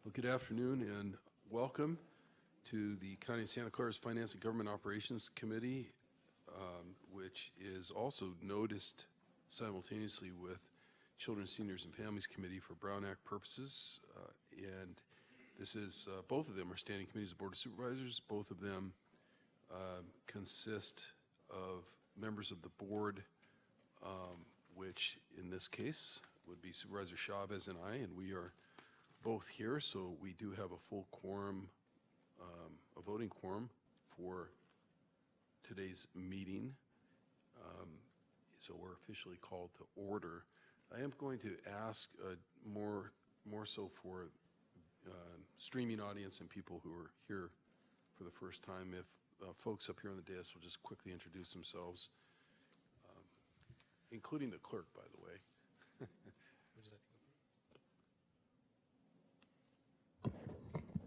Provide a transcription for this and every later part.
Well, good afternoon and welcome to the County of Santa Clara's Finance and Government Operations Committee, which is also noticed simultaneously with Children, Seniors, and Families Committee for Brown Act purposes. And this is, both of them are standing committees of Board of Supervisors. Both of them consist of members of the board, which in this case would be Supervisor Chavez and I, and we are both here, so we do have a full quorum, a voting quorum for today's meeting. So we're officially called to order. I am going to ask more so for streaming audience and people who are here for the first time, if folks up here on the dais will just quickly introduce themselves, including the clerk, by the way. Would you like to go?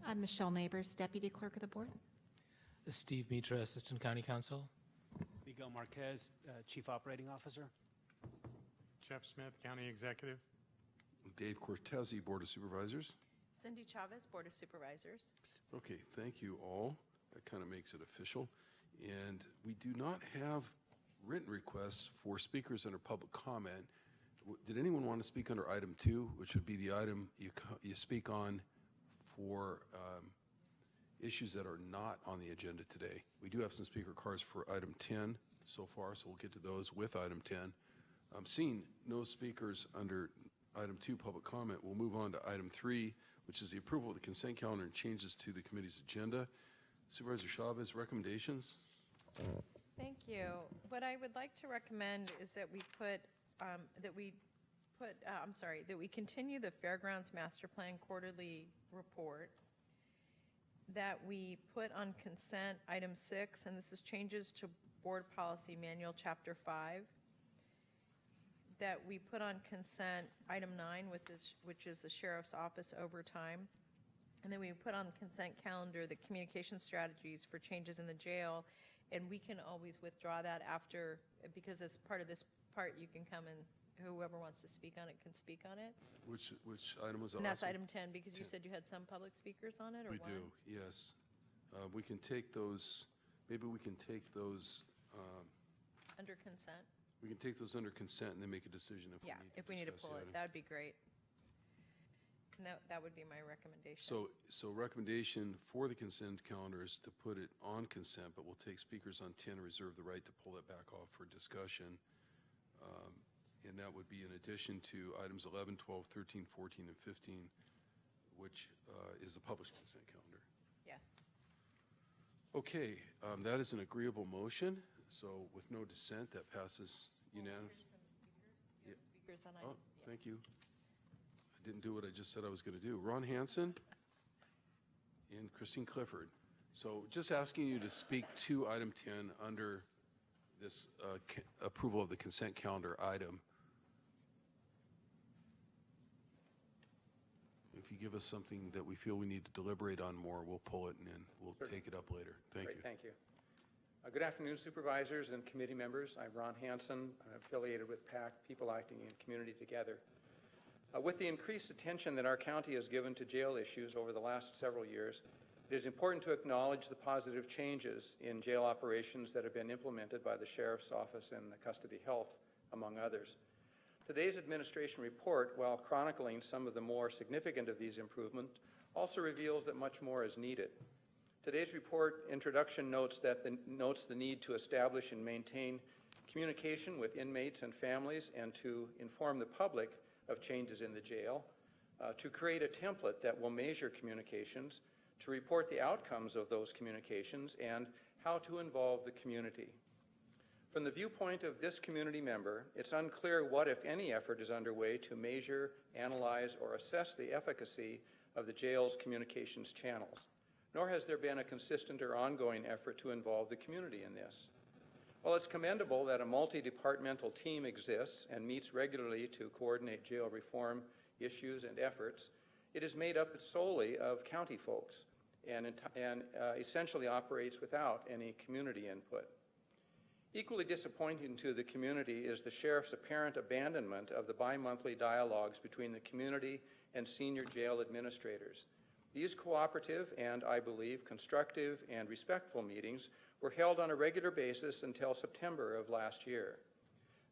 I'm Michelle Neighbors, Deputy Clerk of the Board. Steve Mitra, Assistant County Counsel. Miguel Marquez, Chief Operating Officer. Jeff Smith, County Executive. Dave Cortese, Board of Supervisors. Cindy Chavez, Board of Supervisors. Okay, thank you all. That kind of makes it official. And we do not have written requests for speakers under public comment. Did anyone want to speak under item 2, which would be the item you speak on for issues that are not on the agenda today? We do have some speaker cards for item 10 so far, so we'll get to those with item 10. Seeing no speakers under item 2, public comment, we'll move on to item 3, which is the approval of the consent calendar and changes to the committee's agenda. Supervisor Chavez, recommendations? Thank you. What I would like to recommend is that we continue the Fairgrounds Master Plan quarterly report, that we put on consent item 6, and this is changes to Board Policy Manual Chapter 5, that we put on consent item 9, which is the Sheriff's Office overtime, and then we put on consent calendar the communication strategies for changes in the jail, and we can always withdraw that after, because as part of this part, you can come and whoever wants to speak on it can speak on it. Which item was that? And that's item 10, because you said you had some public speakers on it, or we one? do, yes. We can take those, maybe we can take those. Under consent? We can take those under consent and then make a decision if we need to pull it. That would be great. And that would be my recommendation. So recommendation for the consent calendar is to put it on consent, but we'll take speakers on 10 and reserve the right to pull that back off for discussion. And that would be in addition to items 11, 12, 13, 14, and 15, which is the published consent calendar. Yes. Okay, that is an agreeable motion. So with no dissent, that passes unanimously. Yeah. Speakers on oh, thank you. I didn't do what I just said I was going to do. Ron Hansen and Christine Clifford. So just asking you to speak to item 10 under this approval of the consent calendar item. If you give us something that we feel we need to deliberate on more, we'll pull it and then we'll take it up later. Thank you. Thank you. Good afternoon, supervisors and committee members. I'm Ron Hansen. I'm affiliated with PAC, People Acting in Community Together. With the increased attention that our county has given to jail issues over the last several years, it is important to acknowledge the positive changes in jail operations that have been implemented by the Sheriff's Office and the Custody Health, among others. Today's administration report, while chronicling some of the more significant of these improvements, also reveals that much more is needed. Today's report introduction notes the need to establish and maintain communication with inmates and families and to inform the public of changes in the jail, to create a template that will measure communications, to report the outcomes of those communications, and how to involve the community. From the viewpoint of this community member, it's unclear what, if any, effort is underway to measure, analyze, or assess the efficacy of the jail's communications channels, nor has there been a consistent or ongoing effort to involve the community in this. While it's commendable that a multi-departmental team exists and meets regularly to coordinate jail reform issues and efforts, it is made up solely of county folks and essentially operates without any community input. Equally disappointing to the community is the Sheriff's apparent abandonment of the bi-monthly dialogues between the community and senior jail administrators, These cooperative and, I believe, constructive and respectful meetings were held on a regular basis until September of last year.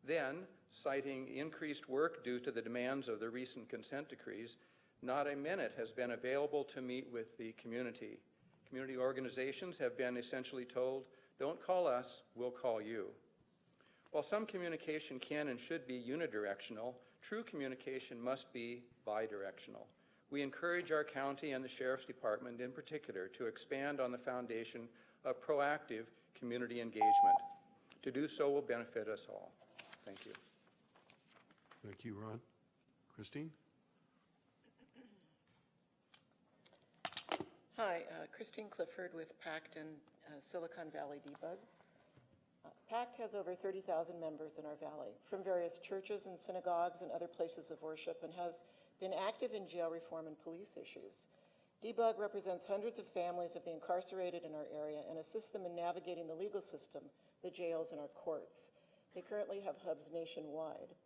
Then, citing increased work due to the demands of the recent consent decrees, not a minute has been available to meet with the community. Community organizations have been essentially told, "Don't call us, we'll call you." While some communication can and should be unidirectional, true communication must be bidirectional. We encourage our county and the Sheriff's Department in particular to expand on the foundation of proactive community engagement. To do so will benefit us all. Thank you. Thank you, Ron. Christine? Hi, Christine Clifford with PACT and Silicon Valley Debug. PACT has over 30,000 members in our valley from various churches and synagogues and other places of worship, and has been active in jail reform and police issues. Debug represents hundreds of families of the incarcerated in our area and assists them in navigating the legal system, the jails, and our courts. They currently have hubs nationwide.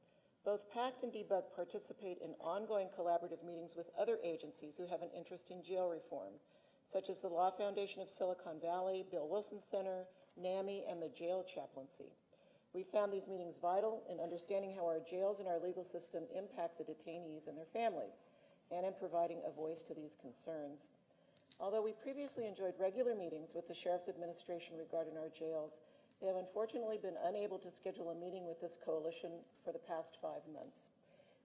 Both PACT and Debug participate in ongoing collaborative meetings with other agencies who have an interest in jail reform, such as the Law Foundation of Silicon Valley, Bill Wilson Center, NAMI, and the Jail Chaplaincy. We found these meetings vital in understanding how our jails and our legal system impact the detainees and their families, and in providing a voice to these concerns. Although we previously enjoyed regular meetings with the Sheriff's Administration regarding our jails, they have unfortunately been unable to schedule a meeting with this coalition for the past 5 months.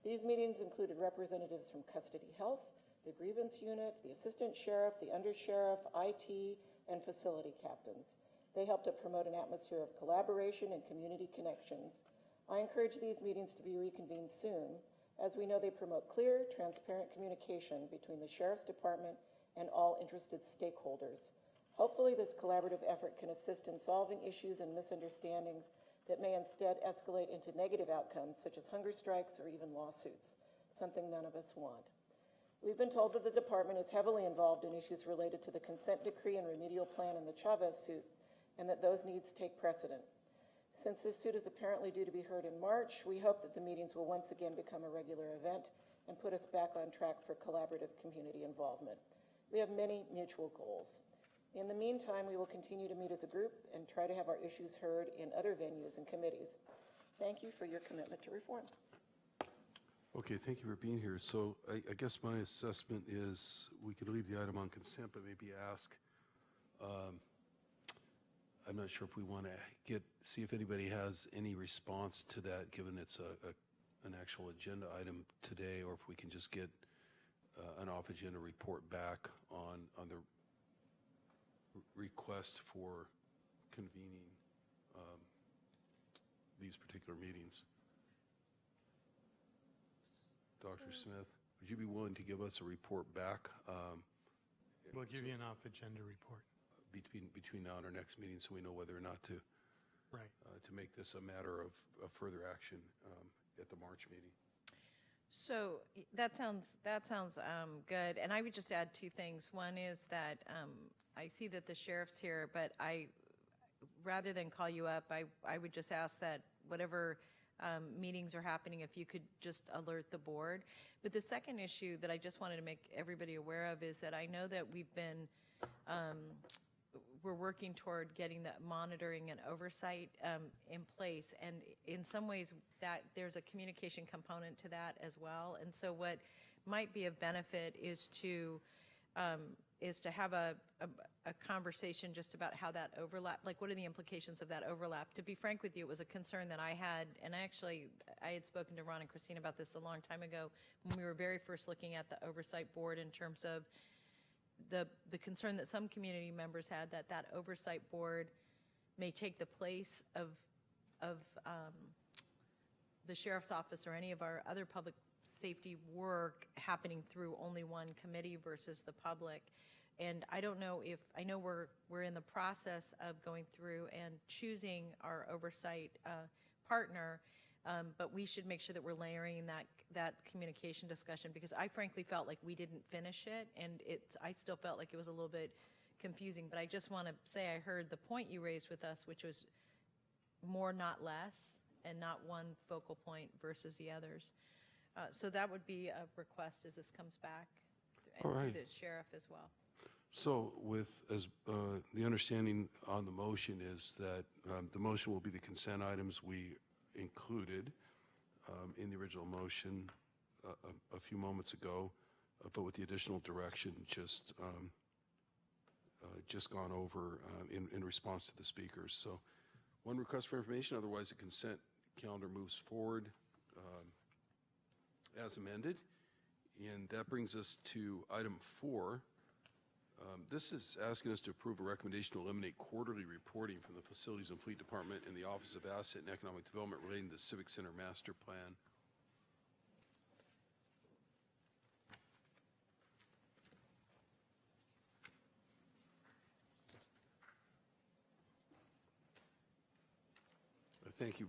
These meetings included representatives from Custody Health, the Grievance Unit, the Assistant Sheriff, the Undersheriff, IT, and facility captains. They helped to promote an atmosphere of collaboration and community connections. I encourage these meetings to be reconvened soon, as we know they promote clear, transparent communication between the Sheriff's Department and all interested stakeholders. Hopefully, this collaborative effort can assist in solving issues and misunderstandings that may instead escalate into negative outcomes, such as hunger strikes or even lawsuits, something none of us want. We've been told that the department is heavily involved in issues related to the consent decree and remedial plan in the Chavez suit, and that those needs take precedent. Since this suit is apparently due to be heard in March, we hope that the meetings will once again become a regular event and put us back on track for collaborative community involvement. We have many mutual goals. In the meantime, we will continue to meet as a group and try to have our issues heard in other venues and committees. Thank you for your commitment to reform. Okay, thank you for being here. So I guess my assessment is we could leave the item on consent, but maybe ask, I'm not sure if we want to see if anybody has any response to that, given it's an actual agenda item today, or if we can just get an off-agenda report back on the request for convening these particular meetings. Dr. Smith, would you be willing to give us a report back? We'll give you an off-agenda report. Between now and our next meeting, so we know whether or not to Right. To make this a matter of further action at the March meeting. So that sounds good. And I would just add 2 things. One is that I see that the sheriff's here, but rather than call you up, I would just ask that whatever meetings are happening, if you could just alert the board. But the second issue that I just wanted to make everybody aware of is that I know that we're working toward getting that monitoring and oversight in place, and in some ways that there's a communication component to that as well. And so what might be of benefit is to have a conversation just about how that overlap, like what are the implications of that overlap. To be frank with you, it was a concern that I had, and I had spoken to Ron and Christine about this a long time ago when we were very first looking at the oversight board, in terms of the concern that some community members had that oversight board may take the place of the sheriff's office or any of our other public safety work happening through only one committee versus the public. And I don't know I know we're in the process of going through and choosing our oversight partner, but we should make sure that we're layering that communication discussion, because I frankly felt like we didn't finish it, and I still felt like it was a little bit confusing. But I just want to say I heard the point you raised with us, which was more, not less, and not one focal point versus the others. So that would be a request as this comes back. All through right. the sheriff as well. So with, as the understanding on the motion is that the motion will be the consent items we included in the original motion a few moments ago, but with the additional direction just gone over in response to the speakers. So one request for information, otherwise the consent calendar moves forward as amended. And that brings us to item 4. This is asking us to approve a recommendation to eliminate quarterly reporting from the Facilities and Fleet Department and the Office of Asset and Economic Development relating to the Civic Center Master Plan. Thank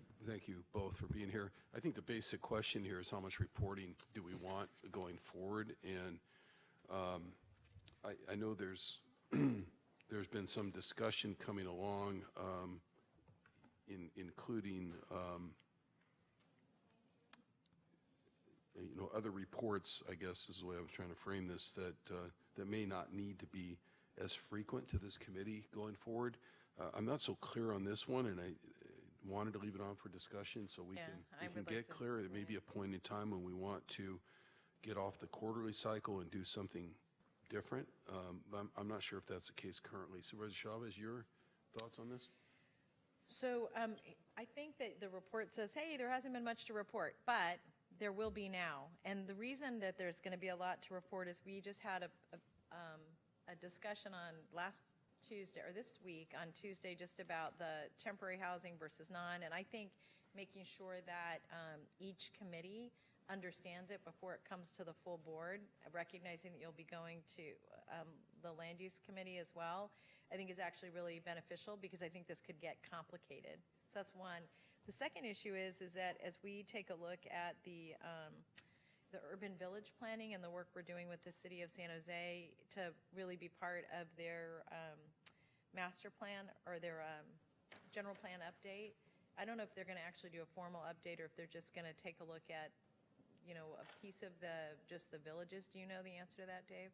you both for being here. I think the basic question here is how much reporting do we want going forward? And I know there's been some discussion coming along, including other reports, I guess is the way I'm trying to frame this, that may not need to be as frequent to this committee going forward. I'm not so clear on this one, and I wanted to leave it on for discussion so we Yeah, I can would like get to- clear. There may be a point in time when we want to get off the quarterly cycle and do something different. I'm not sure if that's the case currently. Supervisor Chavez, your thoughts on this? So I think that the report says, hey, there hasn't been much to report, but there will be now. And the reason that there's going to be a lot to report is we just had a discussion on last Tuesday, or this week on Tuesday, just about the temporary housing versus non. And I think making sure that each committee understands it before it comes to the full board, recognizing that you'll be going to the land use committee as well, I think is actually really beneficial, because I think this could get complicated. So that's one. The second issue is that as we take a look at the urban village planning and the work we're doing with the city of San Jose to really be part of their master plan or their general plan update, I don't know if they're going to actually do a formal update or if they're just going to take a look at, a piece of just the villages. Do you know the answer to that, Dave?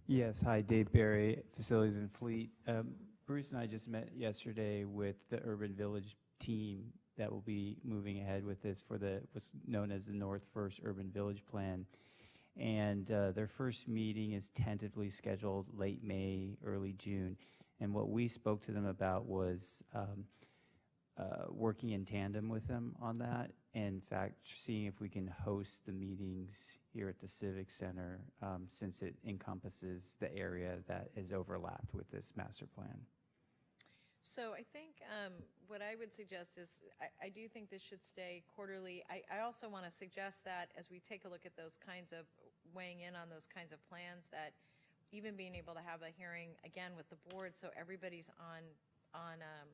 Yes, hi, Dave Barry, Facilities and Fleet. Bruce and I just met yesterday with the Urban Village team that will be moving ahead with this for what's known as the North First Urban Village Plan. And their first meeting is tentatively scheduled late May, early June. And what we spoke to them about was working in tandem with them on that. In fact, seeing if we can host the meetings here at the Civic Center, since it encompasses the area that is overlapped with this master plan. So I think what I would suggest is I do think this should stay quarterly. I also want to suggest that as we take a look at those kinds of weighing in on those kinds of plans, that even being able to have a hearing again with the board so everybody's on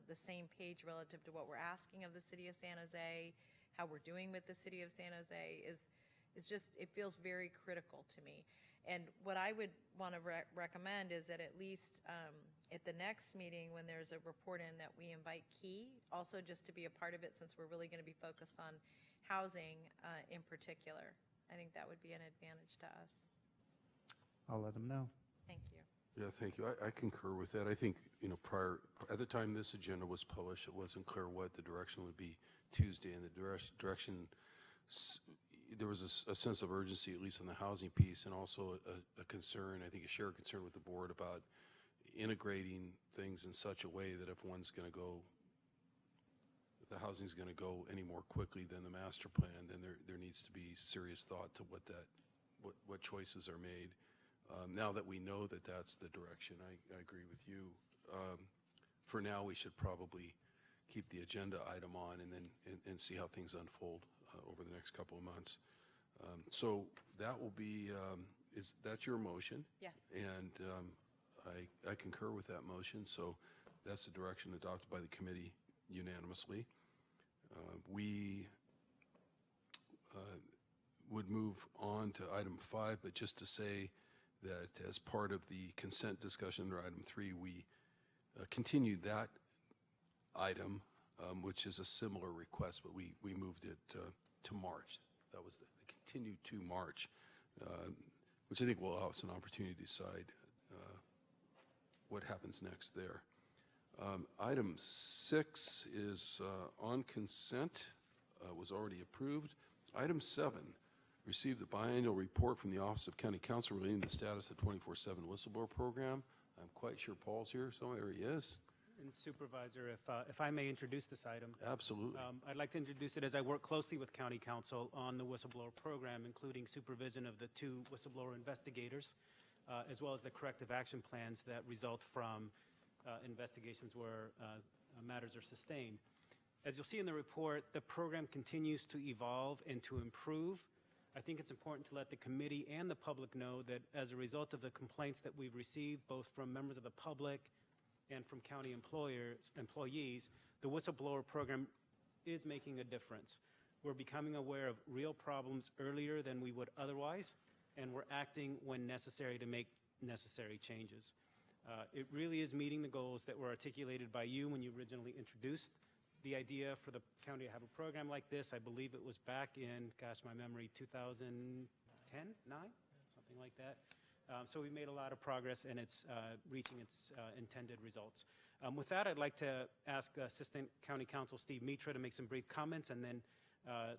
the same page relative to what we're asking of the city of San Jose, how we're doing with the city of San Jose is just, it feels very critical to me. And what I would want to recommend is that at least at the next meeting when there's a report in, that we invite Key also just to be a part of it, since we're really going to be focused on housing in particular. I think that would be an advantage to us. I'll let them know. Thank you. Yeah, thank you. I concur with that. I think, at the time this agenda was published, it wasn't clear what the direction would be Tuesday, and the direction, there was a sense of urgency, at least on the housing piece, and also a concern, I think a shared concern with the board about integrating things in such a way that if one's going to go, if the housing's going to go any more quickly than the master plan, then there needs to be serious thought to what choices are made. Now that we know that that's the direction, I agree with you. For now, we should probably keep the agenda item on and see how things unfold over the next couple of months. So that will be, that's your motion? Yes. And I concur with that motion. So that's the direction adopted by the committee unanimously. We would move on to item 5, but just to say that as part of the consent discussion under item 3, we continued that item, which is a similar request, but we moved it to March. That was the continued to March. which I think will allow us an opportunity to decide what happens next there. Item 6 is on consent, was already approved. Item 7, receive the biannual report from the Office of County Council relating to the status of the 24/7 whistleblower program. I'm quite sure Paul's here, so there he is. And Supervisor, if I may introduce this item. Absolutely. I'd like to introduce it as I work closely with County Council on the whistleblower program, including supervision of the 2 whistleblower investigators, as well as the corrective action plans that result from investigations where matters are sustained. As you'll see in the report, the program continues to evolve and to improve. I think it's important to let the committee and the public know that as a result of the complaints that we've received, both from members of the public and from county employees, the whistleblower program is making a difference. We're becoming aware of real problems earlier than we would otherwise, and we're acting when necessary to make necessary changes. It really is meeting the goals that were articulated by you when you originally introduced the idea for the county to have a program like this. I believe it was back in, gosh, my memory, 2010, 9, something like that. So we made a lot of progress, and it's reaching its intended results. With that, I'd like to ask Assistant County Counsel Steve Mitra to make some brief comments, and then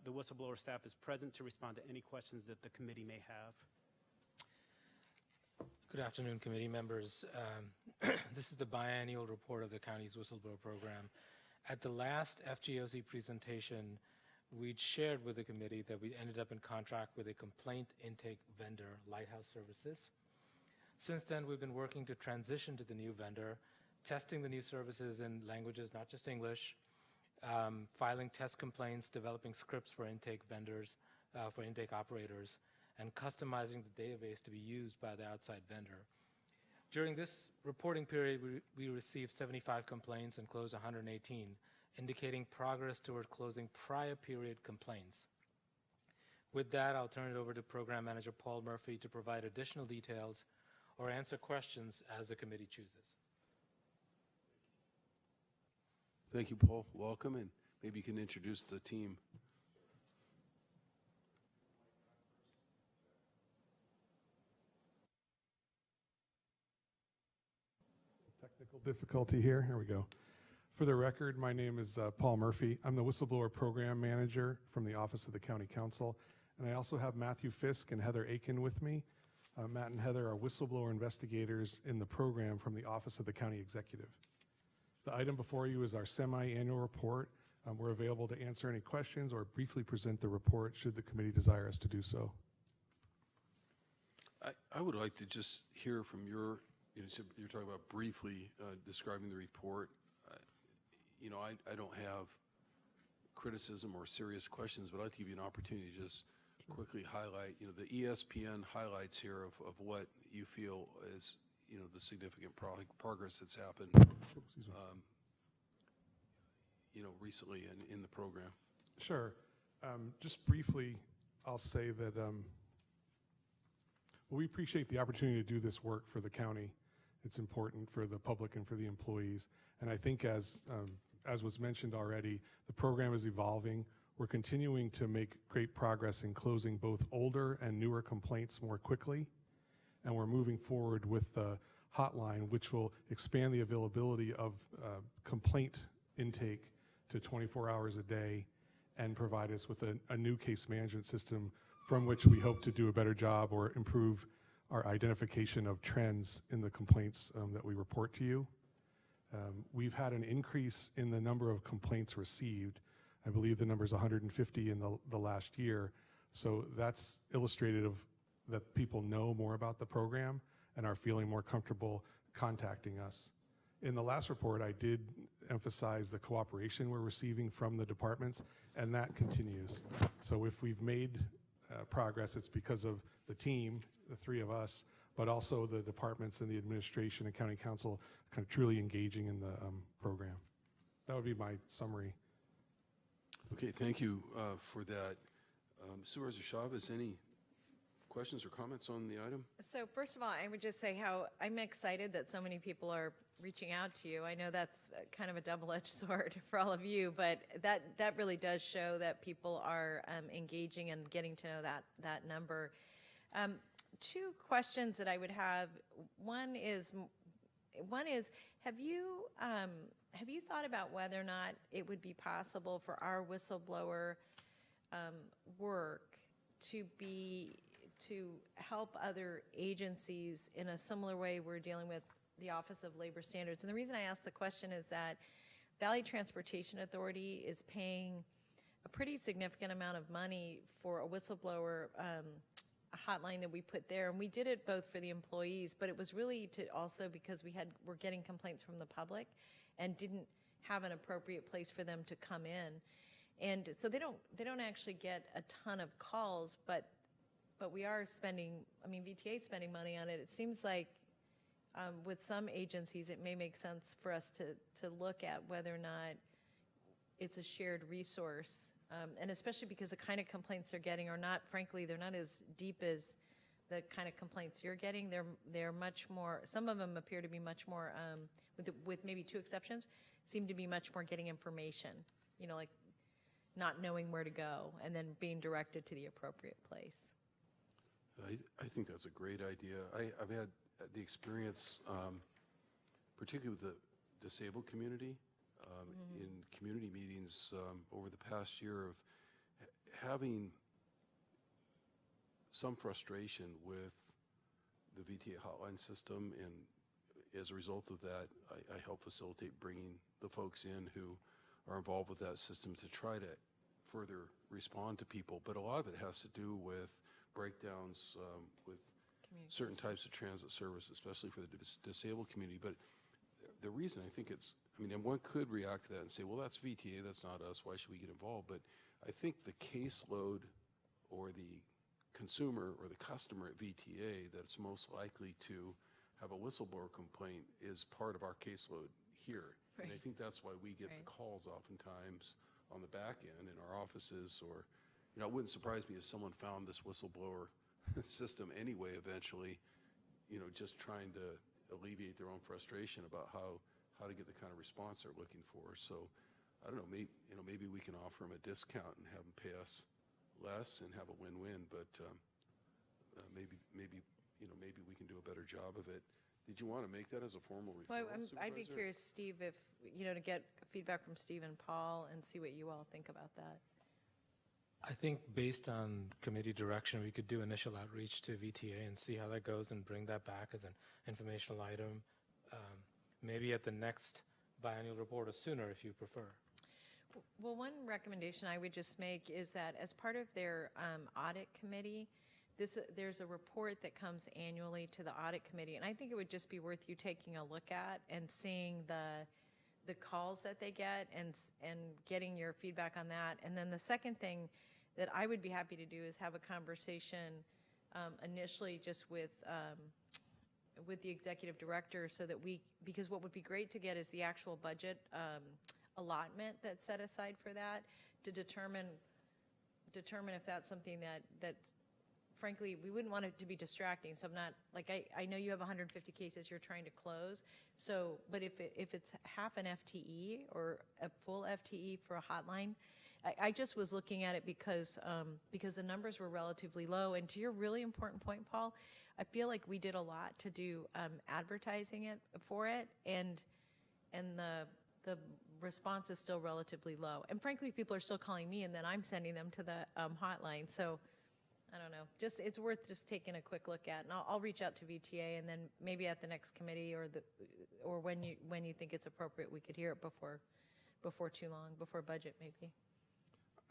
the whistleblower staff is present to respond to any questions that the committee may have. Good afternoon, committee members. This is the biannual report of the county's whistleblower program. At the last FGOC presentation, we'd shared with the committee that we ended up in contract with a complaint intake vendor, Lighthouse Services. Since then, we've been working to transition to the new vendor, testing the new services in languages, not just English, filing test complaints, developing scripts for intake vendors, for intake operators, and customizing the database to be used by the outside vendor. During this reporting period, we received 75 complaints and closed 118, indicating progress toward closing prior period complaints. With that, I'll turn it over to Program Manager Paul Murphy to provide additional details or answer questions as the committee chooses. Thank you, Paul. Welcome, and maybe you can introduce the team. Technical difficulty here. Here we go. For the record, my name is Paul Murphy. I'm the Whistleblower Program Manager from the Office of the County Council, and I also have Matthew Fisk and Heather Aiken with me. Matt and Heather are whistleblower investigators in the program from the Office of the County Executive. The item before you is our semi-annual report. We're available to answer any questions or briefly present the report should the committee desire us to do so. I would like to just hear from your, you're talking about briefly describing the report. I don't have criticism or serious questions, but I'd like to give you an opportunity to just quickly highlight, the ESPN highlights here of what you feel is, the significant progress that's happened, recently in the program. Sure. Just briefly, I'll say that we appreciate the opportunity to do this work for the county. It's important for the public and for the employees. And I think as was mentioned already, the program is evolving. We're continuing to make great progress in closing both older and newer complaints more quickly. And we're moving forward with the hotline, which will expand the availability of complaint intake to 24 hours a day and provide us with a new case management system from which we hope to do a better job or improve our identification of trends in the complaints that we report to you. We've had an increase in the number of complaints received. I believe the number is 150 in the last year. So that's illustrative that people know more about the program and are feeling more comfortable contacting us. In the last report, I did emphasize the cooperation we're receiving from the departments, and that continues. So if we've made progress, it's because of the team, the three of us, but also the departments and the administration and county council kind of truly engaging in the program. That would be my summary. Okay, thank you for that. Supervisor Chavez, any questions or comments on the item? So first of all, I would just say how I'm excited that so many people are reaching out to you. I know that's kind of a double-edged sword for all of you, but that really does show that people are engaging and getting to know that number. two questions that I would have. One is, have you thought about whether or not it would be possible for our whistleblower work to help other agencies in a similar way we're dealing with the Office of Labor Standards? And the reason I ask the question is that Valley Transportation Authority is paying a pretty significant amount of money for a whistleblower hotline that we put there, and we did it both for the employees, but it was really to also because we're getting complaints from the public and didn't have an appropriate place for them to come in. And so they don't actually get a ton of calls, but we are spending, VTA is spending money on it. It seems like with some agencies it may make sense for us to look at whether or not it's a shared resource. And especially because the kind of complaints they're getting are not, frankly, they're not as deep as the kind of complaints you're getting. They're much more, some of them appear to be much more, with maybe two exceptions, seem to be much more getting information, like not knowing where to go and then being directed to the appropriate place. I think that's a great idea. I've had the experience, particularly with the disabled community, in community meetings over the past year of having some frustration with the VTA hotline system, and as a result of that, I help facilitate bringing the folks in who are involved with that system to try to further respond to people. But a lot of it has to do with breakdowns with certain types of transit service, especially for the disabled community. But the reason I think and one could react to that and say, well, that's VTA, that's not us, why should we get involved? But I think the caseload or the consumer or the customer at VTA that's most likely to have a whistleblower complaint is part of our caseload here. Right. And I think that's why we get Right. the calls oftentimes on the back end in our offices, or, it wouldn't surprise me if someone found this whistleblower system anyway eventually, just trying to alleviate their own frustration about how to get the kind of response they're looking for. So I don't know, maybe we can offer them a discount and have them pay us less and have a win-win, but maybe we can do a better job of it. Did you want to make that as a formal referral? Well, I'd be Supervisor? curious, Steve, if, to get feedback from Steve and Paul and see what you all think about that. I think based on committee direction, we could do initial outreach to VTA and see how that goes and bring that back as an informational item, maybe at the next biannual report or sooner if you prefer. Well, one recommendation I would just make is that as part of their audit committee, there's a report that comes annually to the audit committee, and I think it would just be worth you taking a look at and seeing the calls that they get and getting your feedback on that. And then the second thing that I would be happy to do is have a conversation initially just with the executive director, so that because what would be great to get is the actual budget allotment that's set aside for that, to determine if that's something that frankly we wouldn't want it to be distracting. So I'm not, I know you have 150 cases you're trying to close, so but if it's half an FTE or a full FTE for a hotline, I just was looking at it because the numbers were relatively low. And to your really important point, Paul, I feel like we did a lot to do advertising for it, and the response is still relatively low. And frankly, people are still calling me, and then I'm sending them to the hotline. So I don't know. It's worth just taking a quick look at, and I'll reach out to VTA, and then maybe at the next committee or when you think it's appropriate, we could hear it before too long, before budget maybe.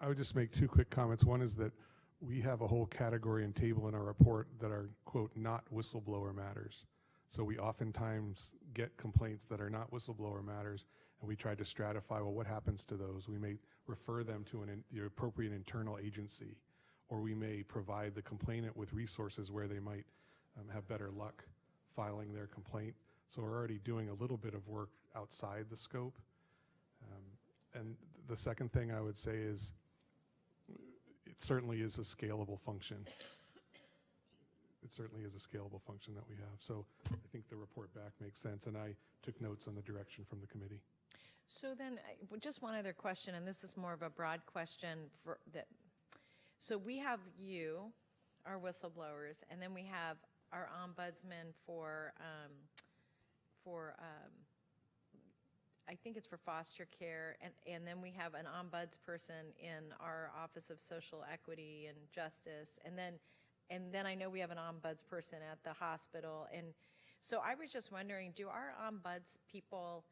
I would just make two quick comments. One is that we have a whole category and table in our report that are, quote, not whistleblower matters. So we oftentimes get complaints that are not whistleblower matters, and we try to stratify, well, what happens to those? We may refer them to the appropriate internal agency, or we may provide the complainant with resources where they might have better luck filing their complaint. So we're already doing a little bit of work outside the scope. And the second thing I would say is it certainly is a scalable function. It certainly is a scalable function that we have. So I think the report back makes sense, and I took notes on the direction from the committee. So then, just one other question, and this is more of a broad question for that. So we have you, our whistleblowers, and then we have our ombudsman for I think it's for foster care, and then we have an ombudsperson in our Office of Social Equity and Justice, and then I know we have an ombudsperson at the hospital. And so I was just wondering, do our ombuds people,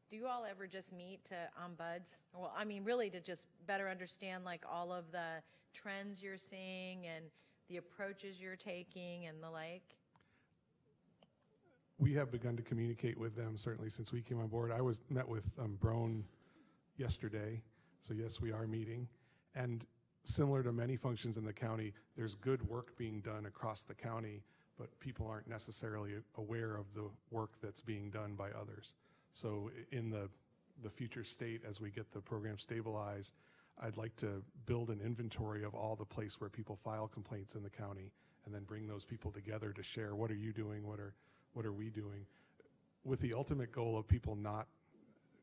do you all ever just meet to ombuds? Well, I mean, really to just better understand like all of the trends you're seeing and the approaches you're taking and the like? We have begun to communicate with them, certainly since we came on board. I met with Brown yesterday, so yes, we are meeting. And similar to many functions in the county, there's good work being done across the county, but people aren't necessarily aware of the work that's being done by others. So in the future state, as we get the program stabilized, I'd like to build an inventory of all the place where people file complaints in the county, and then bring those people together to share, what are you doing, what are we doing, with the ultimate goal of people not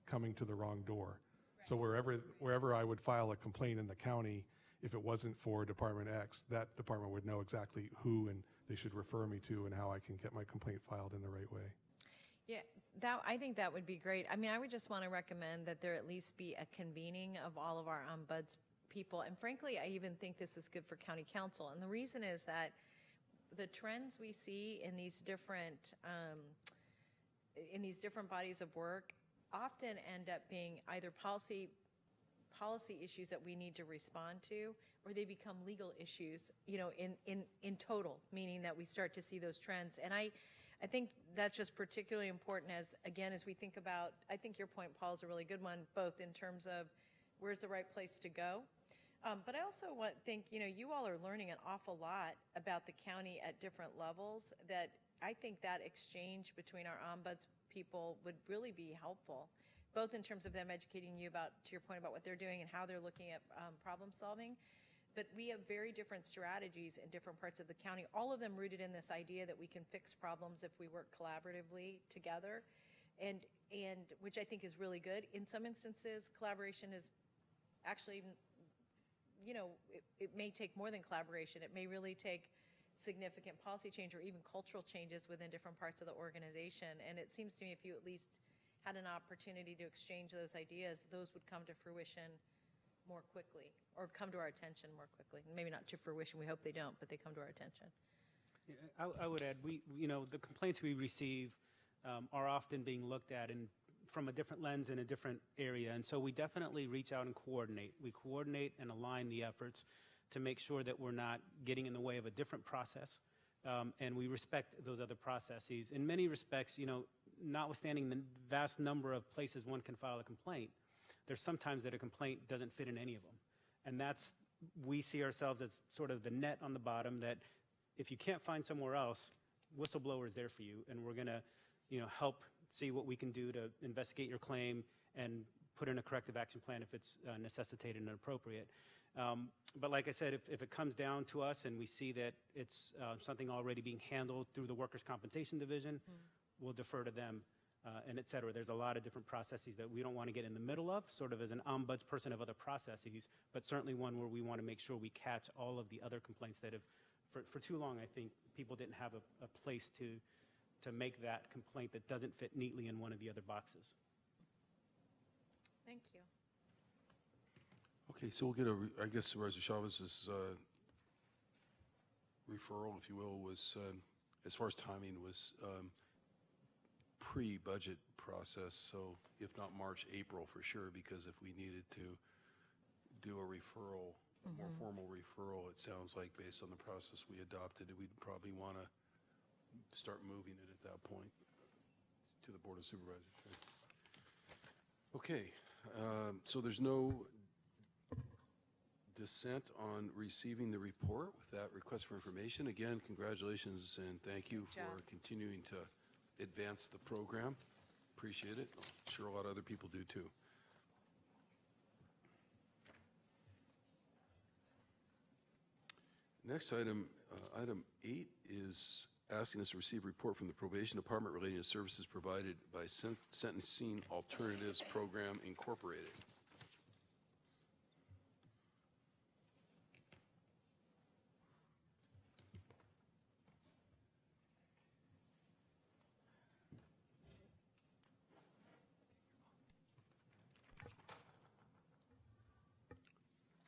coming to the wrong door. Right. So wherever I would file a complaint in the county, if it wasn't for Department X, that department would know exactly who and they should refer me to and how I can get my complaint filed in the right way. Yeah, I think that would be great. I mean, I would just want to recommend that there at least be a convening of all of our ombuds people. And frankly, I even think this is good for county council. And the reason is that the trends we see in these different bodies of work often end up being either policy issues that we need to respond to, or they become legal issues, you know, in total, meaning that we start to see those trends. And I think that's just particularly important as we think about, I think your point, Paul, is a really good one, both in terms of where's the right place to go. But I also think, you know, you all are learning an awful lot about the county at different levels, that I think that exchange between our ombuds people would really be helpful, both in terms of them educating you about, to your point, about what they're doing and how they're looking at problem solving. But we have very different strategies in different parts of the county, all of them rooted in this idea that we can fix problems if we work collaboratively together, and which I think is really good. In some instances, collaboration is actually, you know, it may take more than collaboration. It may really take significant policy change or even cultural changes within different parts of the organization. And it seems to me if you at least had an opportunity to exchange those ideas, those would come to fruition more quickly, or come to our attention more quickly. Maybe not to fruition, we hope they don't, but they come to our attention. Yeah, I would add, you know, the complaints we receive are often being looked at from a different lens in a different area. And so we definitely reach out and coordinate. We coordinate and align the efforts to make sure that we're not getting in the way of a different process. And we respect those other processes. In many respects, you know, notwithstanding the vast number of places one can file a complaint, there's sometimes that a complaint doesn't fit in any of them. And we see ourselves as sort of the net on the bottom, that if you can't find somewhere else, whistleblower is there for you, and we're gonna, you know, help see what we can do to investigate your claim and put in a corrective action plan if it's necessitated and appropriate. But like I said, if it comes down to us and we see that it's something already being handled through the Workers' Compensation Division, we'll defer to them, and et cetera. There's a lot of different processes that we don't want to get in the middle of, sort of as an ombudsperson of other processes, but certainly one where we want to make sure we catch all of the other complaints that have, for too long, I think, people didn't have a place to make that complaint that doesn't fit neatly in one of the other boxes. Thank you. Okay, so we'll get I guess Supervisor Chavez's referral, if you will, was, as far as timing, was pre-budget process, so if not March, April for sure, because if we needed to do a referral, a more formal referral, it sounds like based on the process we adopted, we'd probably want to start moving it at that point to the Board of Supervisors. Okay, so there's no dissent on receiving the report with that request for information. Again, congratulations and thank you for continuing to advance the program. Appreciate it. I'm sure a lot of other people do too. Next item, item 8, is asking us to receive a report from the Probation Department relating to services provided by Sentencing Alternatives Program Incorporated.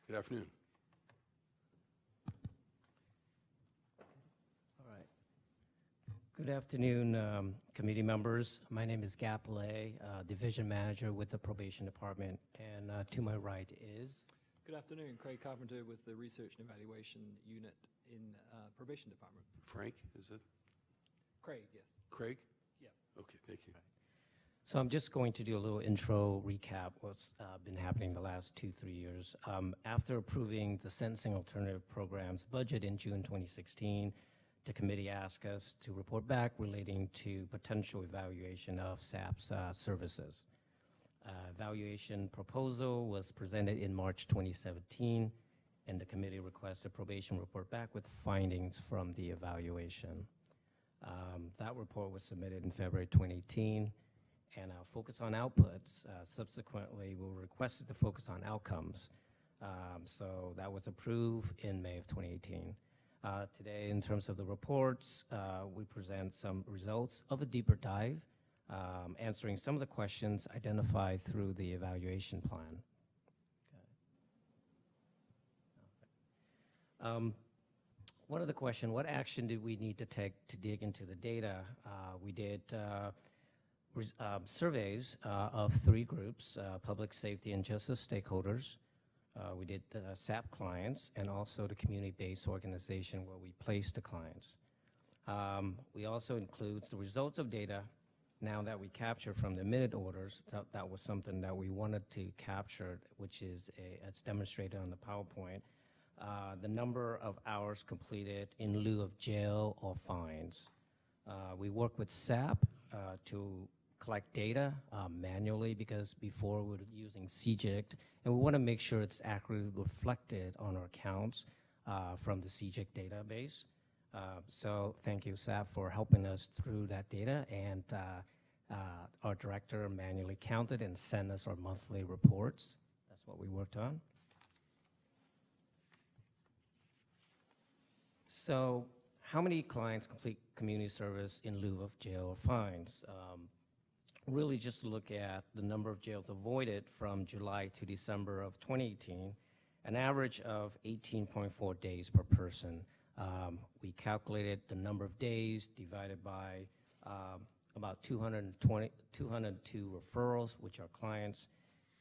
Good afternoon. All right. Good afternoon, committee members. My name is Gap Lay, Division Manager with the Probation Department, and to my right is... Good afternoon, Craig Carpenter with the Research and Evaluation Unit in Probation Department. Frank, is it? Craig, yes. Craig? Yeah. Okay, thank you. So I'm just going to do a little intro recap what's been happening the last 2-3 years. After approving the Sentencing Alternative Program's budget in June 2016, the committee asked us to report back relating to potential evaluation of SAP's services. Evaluation proposal was presented in March 2017, and the committee requested probation report back with findings from the evaluation. That report was submitted in February 2018, and our focus on outputs. Subsequently, we were requested to focus on outcomes. So that was approved in May of 2018. Today, in terms of the reports, we present some results of a deeper dive, answering some of the questions identified through the evaluation plan. One of the questions, what action did we need to take to dig into the data? We did surveys of 3 groups, public safety and justice stakeholders. We did SAP clients and also the community-based organization where we placed the clients. We also include the results of data now that we capture from the minute orders. That was something that we wanted to capture, which is it's demonstrated on the PowerPoint. The number of hours completed in lieu of jail or fines. We work with SAP to collect data manually, because before we were using CJIC, and we want to make sure it's accurately reflected on our accounts from the CJIC database. So thank you, SAP, for helping us through that data, and our director manually counted and sent us our monthly reports. That's what we worked on. So how many clients complete community service in lieu of jail or fines? Really just look at the number of jails avoided from July to December of 2018, an average of 18.4 days per person. We calculated the number of days divided by about 202 referrals, which are clients,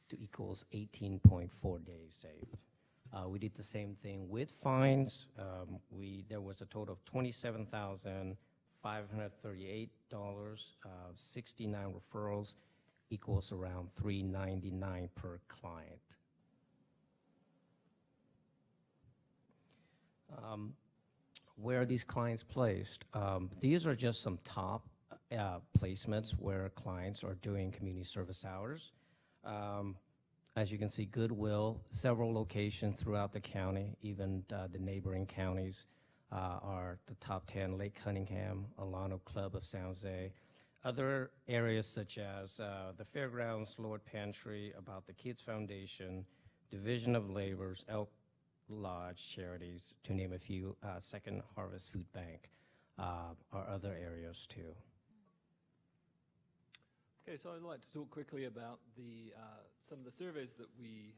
to equals 18.4 days saved. We did the same thing with fines. There was a total of $27,538, 69 referrals equals around $399 per client. Where are these clients placed? These are just some top placements where clients are doing community service hours. As you can see, Goodwill, several locations throughout the county, even the neighboring counties are the top 10, Lake Cunningham, Alano Club of San Jose. Other areas such as the Fairgrounds, Lord Pantry, About the Kids Foundation, Division of Labor's, Elk Lodge Charities, to name a few, Second Harvest Food Bank are other areas too. Okay, so I'd like to talk quickly about some of the surveys that we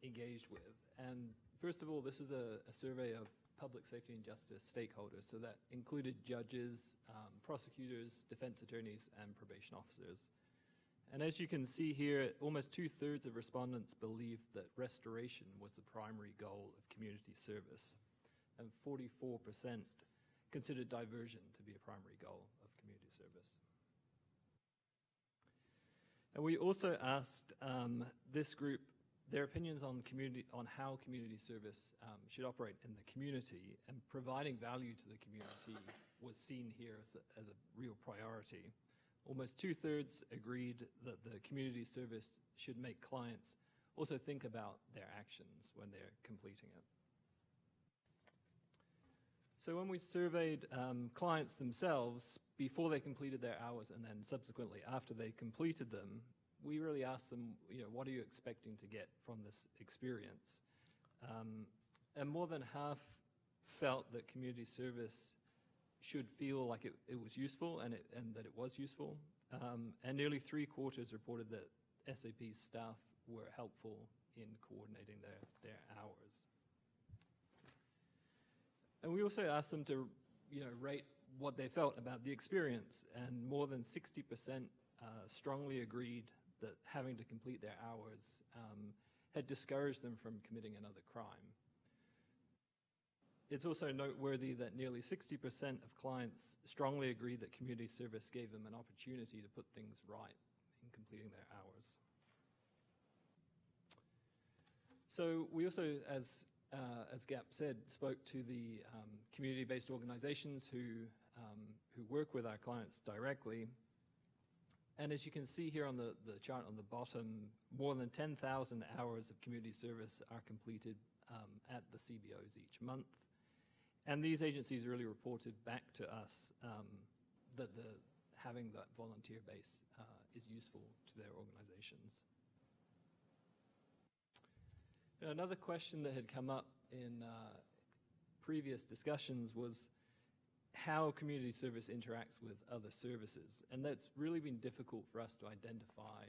engaged with. And first of all, this is a survey of public safety and justice stakeholders. So that included judges, prosecutors, defense attorneys, and probation officers. And as you can see here, almost 2/3 of respondents believed that restoration was the primary goal of community service, and 44% considered diversion to be a primary goal of community service. And we also asked this group their opinions on how community service should operate in the community, and providing value to the community was seen here as a real priority. Almost 2/3 agreed that the community service should make clients also think about their actions when they're completing it. So when we surveyed clients themselves before they completed their hours and then subsequently after they completed them, we really asked them, what are you expecting to get from this experience? And more than half felt that community service should feel like it was useful and that it was useful. And nearly 3/4 reported that SAP staff were helpful in coordinating their hours. And we also asked them to, rate what they felt about the experience, and more than 60% strongly agreed that having to complete their hours had discouraged them from committing another crime. It's also noteworthy that nearly 60% of clients strongly agree that community service gave them an opportunity to put things right in completing their hours. So we also, as Gap said, spoke to the community-based organizations who work with our clients directly. And as you can see here on the chart on the bottom, more than 10,000 hours of community service are completed at the CBOs each month. And these agencies really reported back to us that having that volunteer base is useful to their organizations. Another question that had come up in previous discussions was how community service interacts with other services. And that's really been difficult for us to identify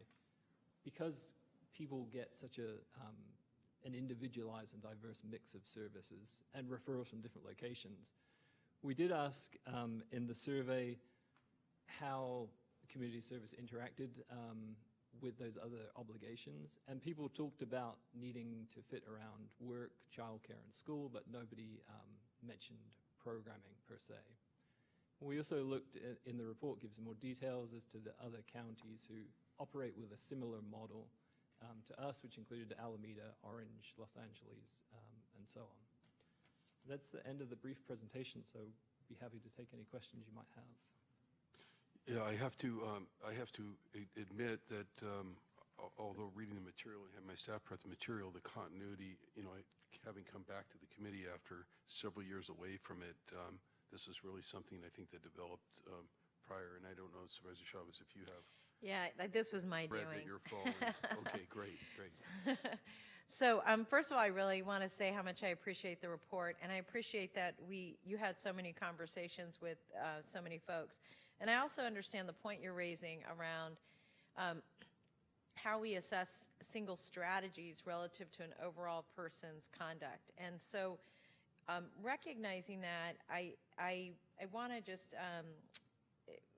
because people get such an individualized and diverse mix of services and referrals from different locations. We did ask in the survey how community service interacted with those other obligations, and people talked about needing to fit around work, childcare, and school, but nobody mentioned programming per se. We also looked in the report, gives more details as to the other counties who operate with a similar model to us, which included Alameda, Orange, Los Angeles, and so on. That's the end of the brief presentation, so I'd be happy to take any questions you might have. Yeah, I have to admit that although reading the material and have my staff prep the material, the continuity, having come back to the committee after several years away from it, this is really something I think that developed prior, and I don't know, Supervisor Chavez, if you have. Yeah, this was my Read doing. that you're following. Okay, great. So first of all, I really want to say how much I appreciate the report, and I appreciate that you had so many conversations with so many folks. And I also understand the point you're raising around how we assess single strategies relative to an overall person's conduct. And so recognizing that, I want to just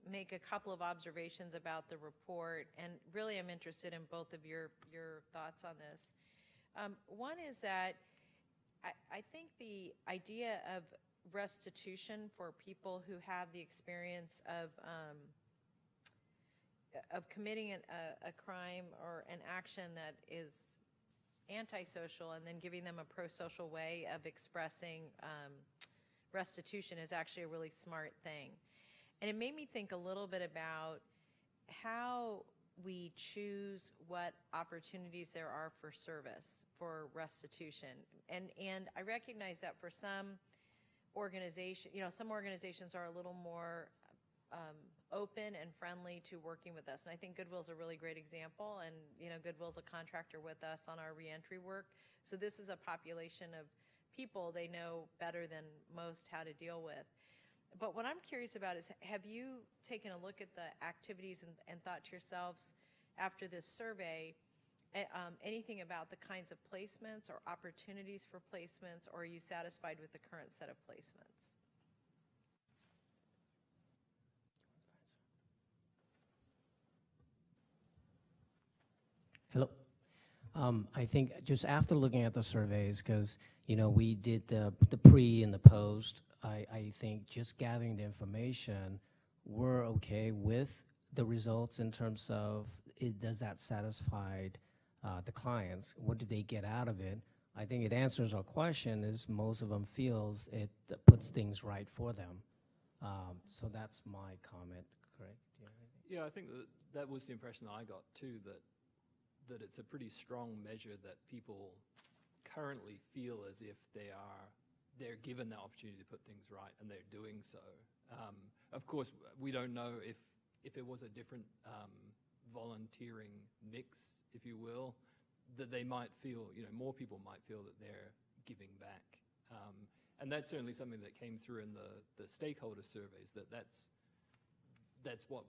make a couple of observations about the report, and really I'm interested in both of your thoughts on this. One is that I think the idea of restitution for people who have the experience of committing a crime or an action that is antisocial and then giving them a pro-social way of expressing restitution is actually a really smart thing. And it made me think a little bit about how we choose what opportunities there are for service, for restitution. And I recognize that for some some organizations are a little more open and friendly to working with us. And I think Goodwill's a really great example. And, Goodwill's a contractor with us on our reentry work. So this is a population of people they know better than most how to deal with. But what I'm curious about is, have you taken a look at the activities and thought to yourselves after this survey, anything about the kinds of placements or opportunities for placements, or are you satisfied with the current set of placements? Hello. I think just after looking at the surveys, because we did the pre and the post, I think just gathering the information, we're okay with the results in terms of does that satisfy the clients? What do they get out of it? I think it answers our question is most of them feels it puts things right for them. So that's my comment, correct? Yeah, I think that was the impression I got too, that it's a pretty strong measure that people currently feel as if they're given the opportunity to put things right, and they're doing so. Of course, we don't know if it was a different volunteering mix, if you will, that they might feel, more people might feel that they're giving back. And that's certainly something that came through in the stakeholder surveys, that's what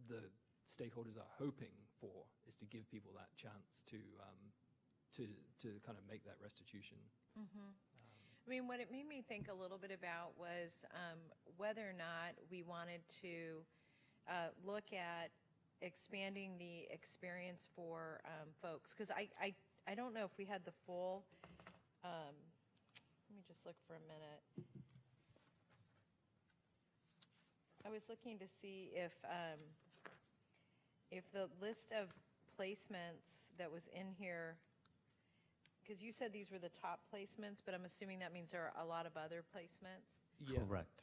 the stakeholders are hoping for, is to give people that chance to kind of make that restitution. I mean, what it made me think a little bit about was whether or not we wanted to look at expanding the experience for folks, because I don't know if we had the full, let me just look for a minute. I was looking to see if the list of placements that was in here, because you said these were the top placements, but I'm assuming that means there are a lot of other placements. Yeah. Correct.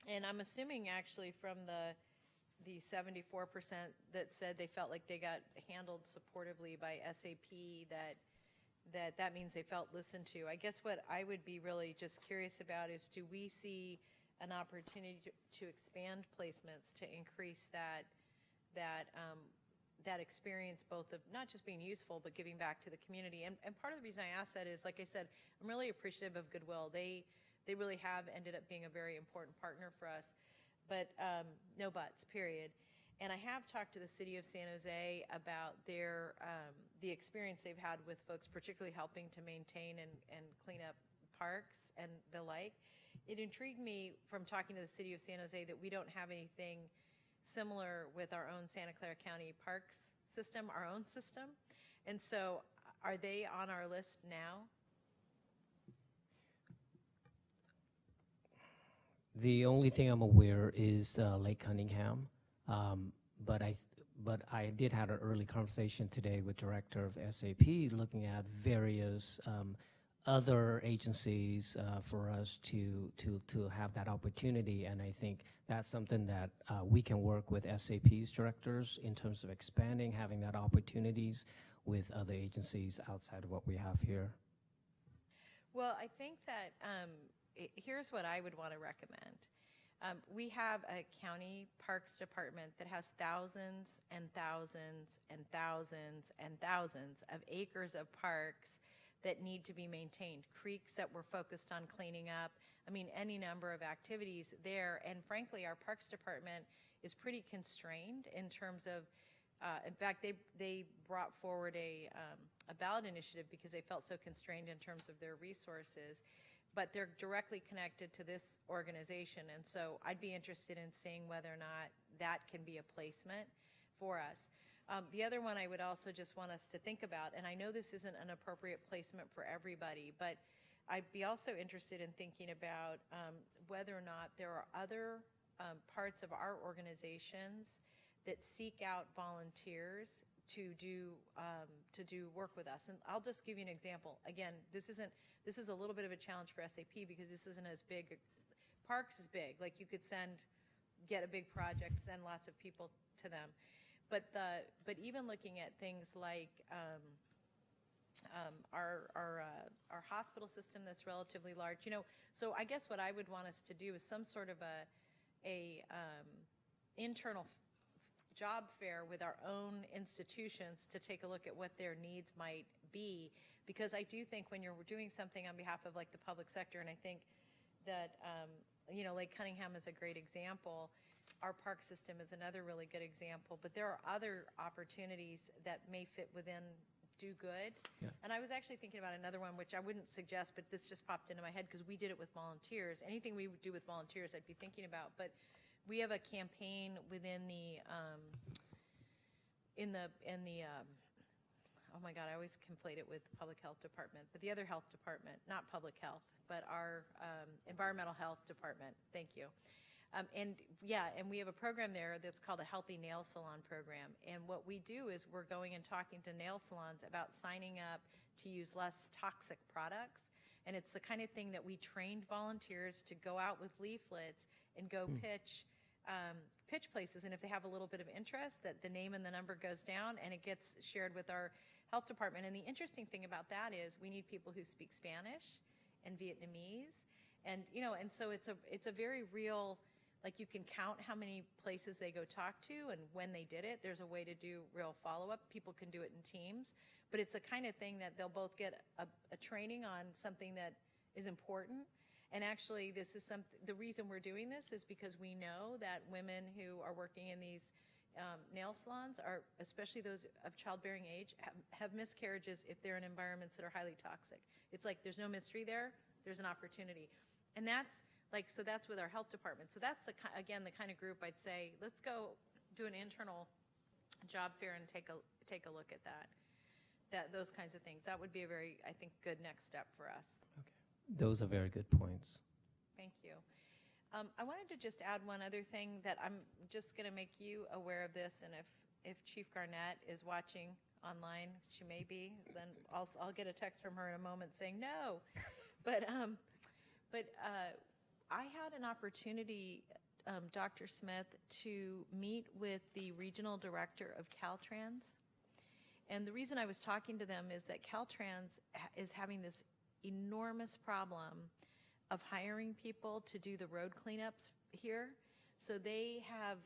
And I'm assuming actually from the 74% that said they felt like they got handled supportively by SAP, that means they felt listened to. I guess what I would be really just curious about is, do we see an opportunity to expand placements to increase that experience, both of not just being useful, but giving back to the community? And part of the reason I ask that is, like I said, I'm really appreciative of Goodwill. They really have ended up being a very important partner for us, but no buts, period. And I have talked to the city of San Jose about their the experience they've had with folks, particularly helping to maintain and clean up parks and the like. It intrigued me from talking to the city of San Jose that we don't have anything similar with our own Santa Clara County Parks system, our own system. And so are they on our list now? The only thing I'm aware is Lake Cunningham, but I did have an early conversation today with director of SAP, looking at various other agencies for us to have that opportunity, and I think that's something that we can work with SAP's directors in terms of expanding, having that opportunities with other agencies outside of what we have here. Well, I think that here's what I would want to recommend. We have a county parks department that has thousands and thousands and thousands and thousands of acres of parks that need to be maintained, creeks that we're focused on cleaning up. I mean, any number of activities there. And frankly, our parks department is pretty constrained in terms of, in fact, they brought forward a ballot initiative because they felt so constrained in terms of their resources. But they're directly connected to this organization. And so I'd be interested in seeing whether or not that can be a placement for us. The other one I would also just want us to think about, and I know this isn't an appropriate placement for everybody, but I'd be also interested in thinking about whether or not there are other parts of our organizations that seek out volunteers to do work with us. And I'll just give you an example. Again, this is a little bit of a challenge for SAP because this isn't as big. Parks is big. Like you could get a big project, send lots of people to them. But even looking at things like our hospital system that's relatively large, so I guess what I would want us to do is some sort of a internal job fair with our own institutions to take a look at what their needs might be, because I do think when you're doing something on behalf of like the public sector, and I think that Lake Cunningham is a great example. Our park system is another really good example, but there are other opportunities that may fit within Do Good. Yeah. And I was actually thinking about another one, which I wouldn't suggest, but this just popped into my head because we did it with volunteers. Anything we would do with volunteers, I'd be thinking about. But we have a campaign within oh my God, I always conflate it with the public health department, but the other health department, not public health, but our environmental health department. Thank you. And we have a program there that's called a Healthy Nail Salon program. And what we do is we're going and talking to nail salons about signing up to use less toxic products. And it's the kind of thing that we trained volunteers to go out with leaflets and go pitch places. And if they have a little bit of interest, that the name and the number goes down and it gets shared with our health department. And the interesting thing about that is we need people who speak Spanish and Vietnamese. And, and so it's a very real, like you can count how many places they go talk to and when they did it. There's a way to do real follow-up. People can do it in teams. But it's the kind of thing that they'll both get a training on something that is important. And actually, this is the reason we're doing this is because we know that women who are working in nail salons are, especially those of childbearing age, have miscarriages if they're in environments that are highly toxic. It's like there's no mystery there, there's an opportunity. And that's like, so that's with our health department. So that's, again, the kind of group I'd say, let's go do an internal job fair and take a look at that, those kinds of things. That would be a very, I think, good next step for us. Okay. Those are very good points. Thank you. I wanted to just add one other thing that I'm just going to make you aware of this, and if Chief Garnett is watching online, she may be, then I'll get a text from her in a moment saying no. But I had an opportunity, Dr. Smith, to meet with the regional director of Caltrans. And the reason I was talking to them is that Caltrans is having this enormous problem of hiring people to do the road cleanups here. So they have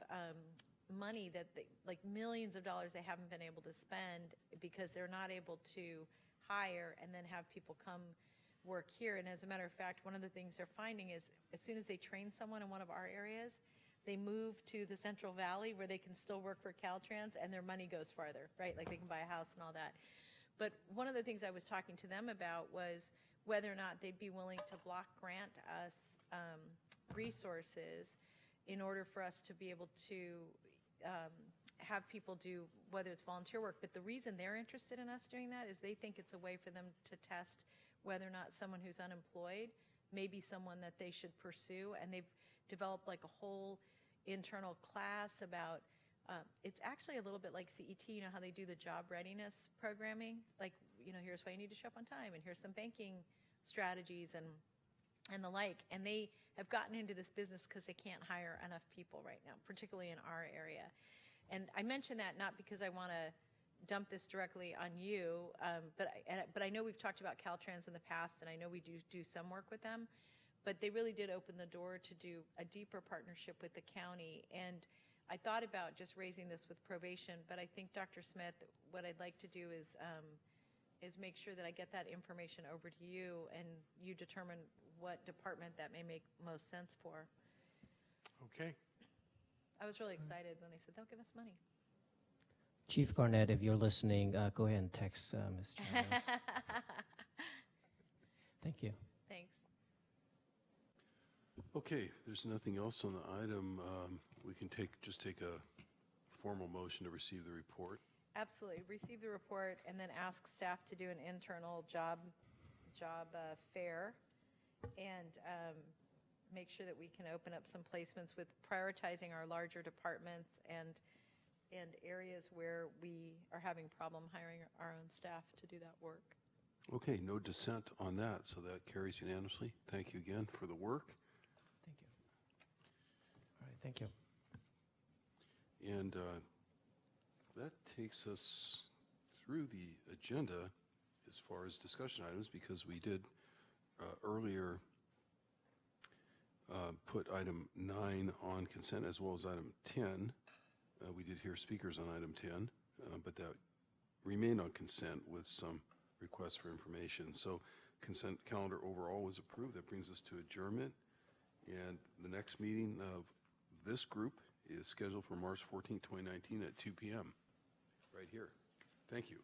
money that, like millions of dollars they haven't been able to spend because they're not able to hire and then have people come work here. And as a matter of fact, one of the things they're finding is as soon as they train someone in one of our areas, they move to the Central Valley where they can still work for Caltrans and their money goes farther, right? Like they can buy a house and all that. But one of the things I was talking to them about was whether or not they'd be willing to block grant us resources in order for us to be able to have people do, whether it's volunteer work. But the reason they're interested in us doing that is they think it's a way for them to test whether or not someone who's unemployed may be someone that they should pursue. And they've developed like a whole internal class about, it's actually a little bit like CET, you know how they do the job readiness programming? Like, you know, here's why you need to show up on time, and here's some banking strategies and the like. And they have gotten into this business because they can't hire enough people right now, particularly in our area. And I mention that not because I want to dump this directly on you, but I know we've talked about Caltrans in the past, and I know we do some work with them, but they really did open the door to do a deeper partnership with the county. And I thought about just raising this with probation, but I think, Dr. Smith, what I'd like to do is make sure that I get that information over to you and you determine what department that may make most sense for. Okay. I was really excited when they said they'll give us money. Chief Garnett, if you're listening, go ahead and text Ms. Chalmers. Thank you. Thanks. Okay, if there's nothing else on the item, we can just take a formal motion to receive the report. Absolutely. Receive the report and then ask staff to do an internal job fair and make sure that we can open up some placements with prioritizing our larger departments and areas where we are having problem hiring our own staff to do that work. Okay, no dissent on that, so that carries unanimously. Thank you again for the work. Thank you. All right, thank you. And that takes us through the agenda as far as discussion items, because we did earlier put item 9 on consent as well as item 10. We did hear speakers on item 10, but that remained on consent with some requests for information. So consent calendar overall was approved. That brings us to adjournment. And the next meeting of this group is scheduled for March 14, 2019 at 2 p.m. right here. Thank you.